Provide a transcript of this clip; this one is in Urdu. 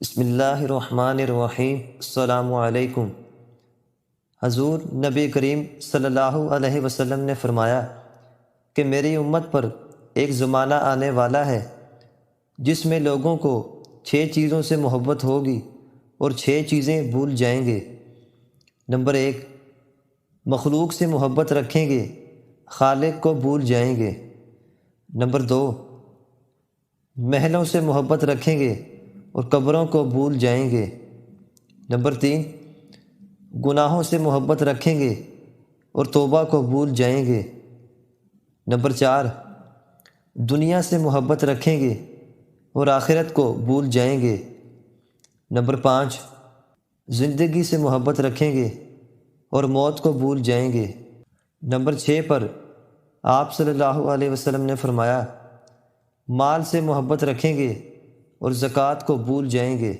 بسم اللہ الرحمن الرحیم۔ السلام علیکم۔ حضور نبی کریم صلی اللہ علیہ وسلم نے فرمایا کہ میری امت پر ایک زمانہ آنے والا ہے جس میں لوگوں کو 6 چیزوں سے محبت ہوگی اور 6 چیزیں بھول جائیں گے۔ نمبر 1، مخلوق سے محبت رکھیں گے، خالق کو بھول جائیں گے۔ نمبر 2، محلوں سے محبت رکھیں گے اور قبروں کو بھول جائیں گے۔ نمبر 3، گناہوں سے محبت رکھیں گے اور توبہ کو بھول جائیں گے۔ نمبر 4، دنیا سے محبت رکھیں گے اور آخرت کو بھول جائیں گے۔ نمبر 5، زندگی سے محبت رکھیں گے اور موت کو بھول جائیں گے۔ نمبر 6 پر آپ صلی اللہ علیہ وسلم نے فرمایا، مال سے محبت رکھیں گے اور زکوٰۃ کو بھول جائیں گے۔